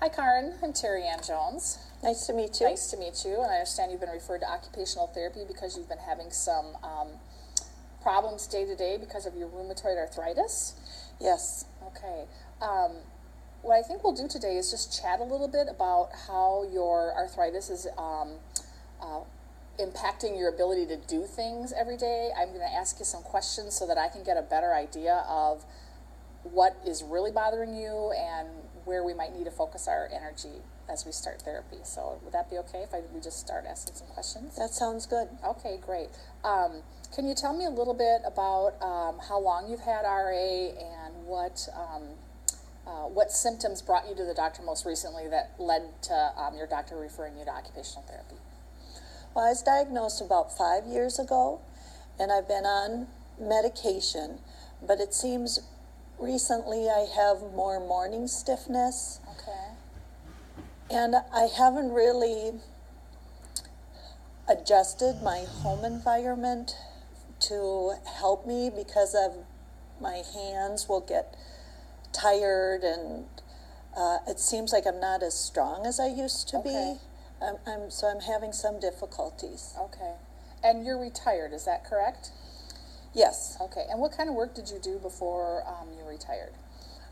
Hi, Karen. I'm Terry Ann Jones. Nice to meet you. Nice to meet you. And I understand you've been referred to occupational therapy because you've been having some problems day to day because of your rheumatoid arthritis. Yes. Okay. What I think we'll do today is just chat a little bit about how your arthritis is impacting your ability to do things every day. I'm going to ask you some questions so that I can get a better idea of what is really bothering you and where we might need to focus our energy as we start therapy. So would that be okay if we just start asking some questions? That sounds good. Okay, great. Can you tell me a little bit about how long you've had RA and what symptoms brought you to the doctor most recently that led to your doctor referring you to occupational therapy? Well, I was diagnosed about 5 years ago, and I've been on medication, but it seems recently I have more morning stiffness. Okay. And I haven't really adjusted my home environment to help me because of my hands will get tired, and it seems like I'm not as strong as I used to be. So I'm having some difficulties. Okay. And you're retired, is that correct? Yes. Okay. And what kind of work did you do before you retired?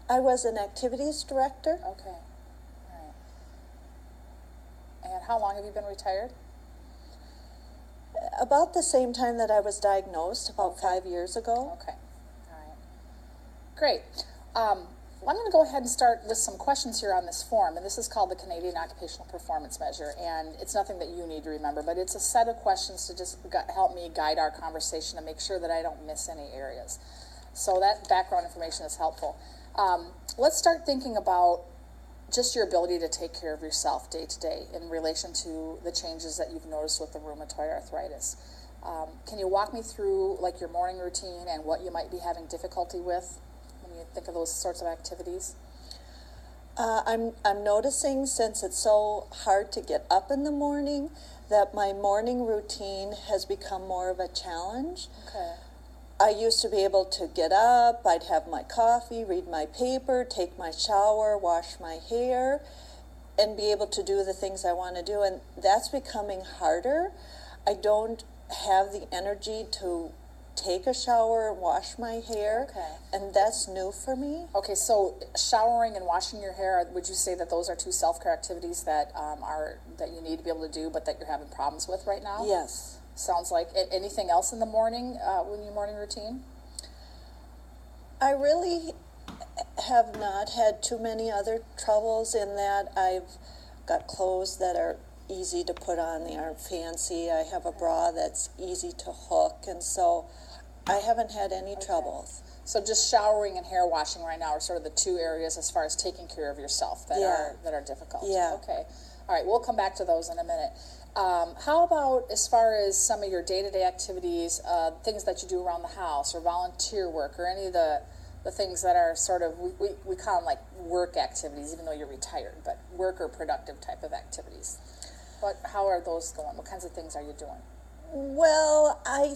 I was an activities director. Okay. All right. And how long have you been retired? About the same time that I was diagnosed, about 5 years ago. Okay. All right. Great. Well, I'm going to go ahead and start with some questions here on this form, and this is called the Canadian Occupational Performance Measure, and it's nothing that you need to remember, but it's a set of questions to just help me guide our conversation and make sure that I don't miss any areas. So that background information is helpful. Let's start thinking about just your ability to take care of yourself day to day in relation to the changes that you've noticed with the rheumatoid arthritis. Can you walk me through like your morning routine and what you might be having difficulty with when you think of those sorts of activities? I'm noticing, since it's so hard to get up in the morning, that my morning routine has become more of a challenge. Okay. I used to be able to get up, I'd have my coffee, read my paper, take my shower, wash my hair, and be able to do the things I want to do. And that's becoming harder. I don't have the energy to take a shower and wash my hair. Okay. And that's new for me. Okay, so showering and washing your hair, would you say that those are two self-care activities that that you need to be able to do, but that you're having problems with right now? Yes. Sounds like. Anything else in the morning, in your morning routine? I really have not had too many other troubles in that I've got clothes that are easy to put on, they aren't fancy. I have a bra that's easy to hook, and so I haven't had any troubles. So just showering and hair washing right now are sort of the two areas as far as taking care of yourself that are difficult. Yeah. Okay. All right, we'll come back to those in a minute. How about as far as some of your day-to-day activities, things that you do around the house or volunteer work or any of the things that are sort of, we call them like work activities, even though you're retired, but work or productive type of activities. How are those going? What kinds of things are you doing? Well, I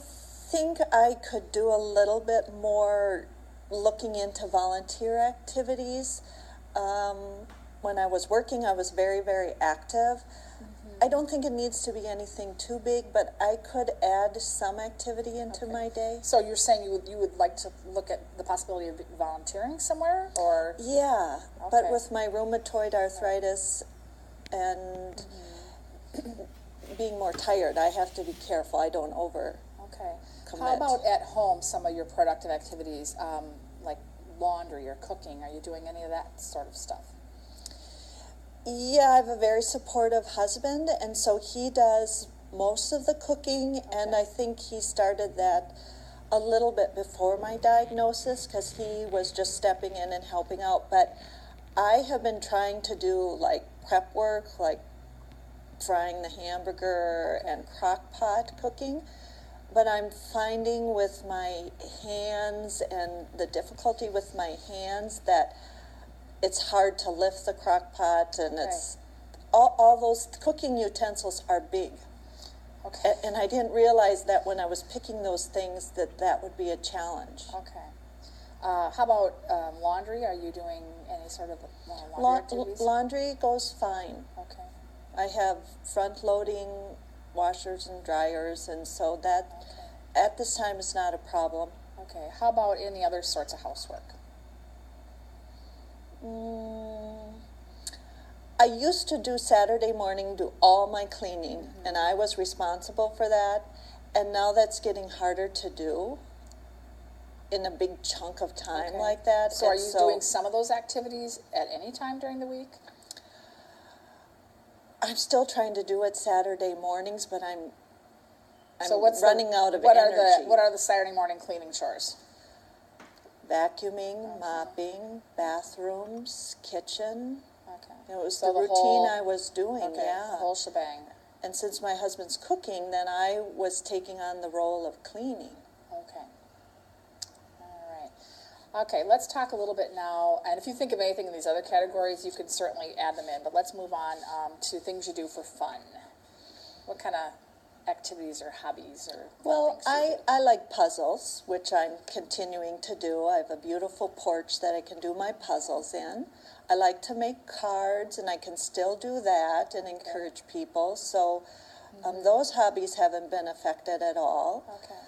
think I could do a little bit more looking into volunteer activities. When I was working, I was very, very active. I don't think it needs to be anything too big, but I could add some activity into my day. So you're saying you would like to look at the possibility of volunteering somewhere, or? Yeah, but with my rheumatoid arthritis and being more tired, I have to be careful I don't over commit. How about at home, some of your productive activities, like laundry or cooking? Are you doing any of that sort of stuff? Yeah, I have a very supportive husband, and so he does most of the cooking, and I think he started that a little bit before my diagnosis because he was just stepping in and helping out. But I have been trying to do like prep work, like frying the hamburger and crock pot cooking, but I'm finding with my hands and the difficulty with my hands that it's hard to lift the crock pot, and it's all those cooking utensils are big. Okay. And I didn't realize that when I was picking those things that would be a challenge. Okay. How about laundry? Are you doing any sort of laundry activities? Laundry goes fine. Okay. I have front-loading washers and dryers, and so that at this time is not a problem. Okay. How about any other sorts of housework? I used to do Saturday morning, do all my cleaning, and I was responsible for that. And now that's getting harder to do in a big chunk of time like that. So are you doing some of those activities at any time during the week? I'm still trying to do it Saturday mornings, but I'm what's running out of energy. What are the Saturday morning cleaning chores? Vacuuming, mopping, bathrooms, kitchen. Okay. It was So the the routine whole- I was doing, Okay, yeah. the whole shebang. And since my husband's cooking, then I was taking on the role of cleaning. Okay. All right. Okay, let's talk a little bit now, and if you think of anything in these other categories, you can certainly add them in, but let's move on to things you do for fun. What kind of activities or hobbies or Well, things do you do? I like puzzles, which I'm continuing to do. I have a beautiful porch that I can do my puzzles in. I like to make cards, and I can still do that and encourage people. So those hobbies haven't been affected at all. Okay.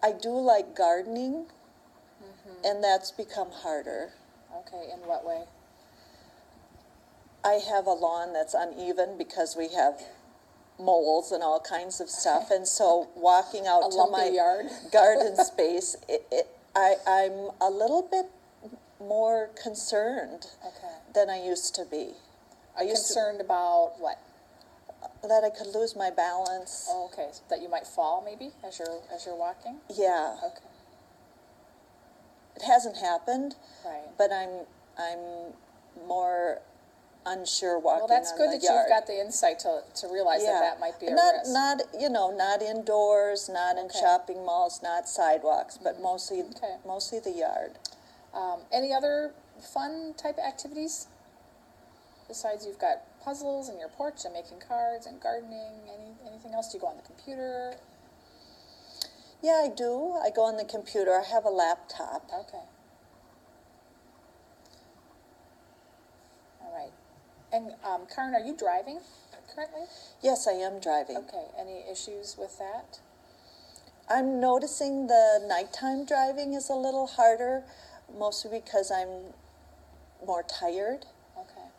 I do like gardening, and that's become harder. Okay, in what way? I have a lawn that's uneven because we have moles and all kinds of stuff, and so walking out A to lumpy my yard. garden space, I'm a little bit more concerned Okay. than I used to be. I used Concerned about what? to, that I could lose my balance. Oh, okay, so that you might fall maybe as you're walking? Yeah, Okay, it hasn't happened, right. but I'm more unsure walking Well, that's on good the that yard. you've got the insight to realize that that might be a not, risk. not indoors, not in Okay. shopping malls, not sidewalks, but mostly Okay. mostly the yard. Any other fun type of activities? Besides you've got puzzles and your porch and making cards and gardening, anything else? Do you go on the computer? Yeah, I do. I go on the computer. I have a laptop. Okay. All right. And Karen, are you driving currently? Yes, I am driving. Okay. Any issues with that? I'm noticing the nighttime driving is a little harder, mostly because I'm more tired. Okay.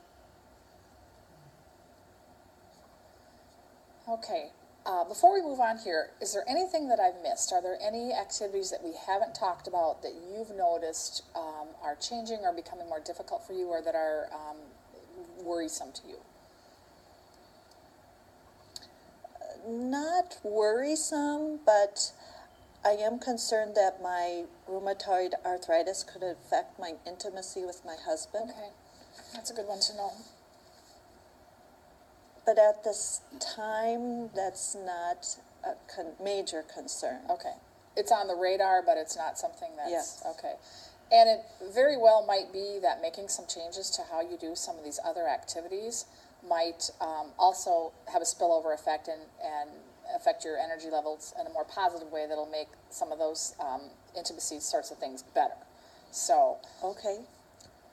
Okay. Before we move on here, is there anything that I've missed? Are there any activities that we haven't talked about that you've noticed are changing or becoming more difficult for you, or that are worrisome to you? Not worrisome, but I am concerned that my rheumatoid arthritis could affect my intimacy with my husband. Okay. That's a good one to know. But at this time, that's not a major concern. Okay. It's on the radar, but it's not something that's... Yes. Okay. And it very well might be that making some changes to how you do some of these other activities might also have a spillover effect and affect your energy levels in a more positive way that'll make some of those intimacy sorts of things better. So... Okay.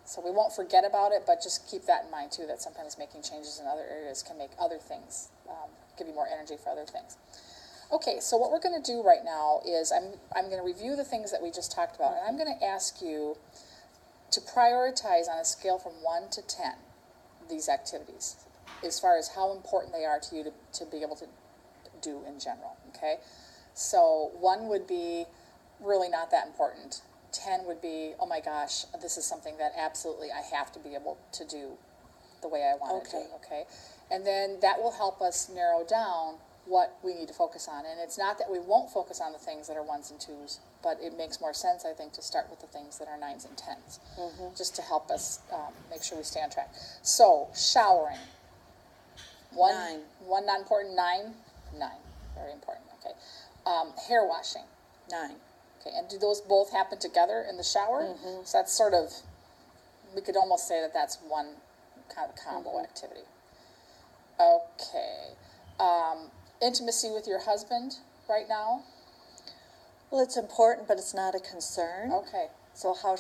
So we won't forget about it, but just keep that in mind too, that sometimes making changes in other areas can make other things, give you more energy for other things. Okay, so what we're going to do right now is I'm going to review the things that we just talked about, and I'm going to ask you to prioritize on a scale from 1 to 10 these activities, as far as how important they are to you to be able to do in general, okay? So 1 would be really not that important. 10 would be, oh my gosh, this is something that absolutely I have to be able to do the way I want to do, okay? And then that will help us narrow down what we need to focus on. And it's not that we won't focus on the things that are 1s and 2s, but it makes more sense, I think, to start with the things that are 9s and 10s, just to help us make sure we stay on track. So, showering. 9. 1 not important, 9? 9, very important, okay. Hair washing. 9. Okay, and do those both happen together in the shower? So that's sort of, we could almost say that that's one kind of combo activity. Okay. Intimacy with your husband right now? Well, it's important, but it's not a concern. Okay. So how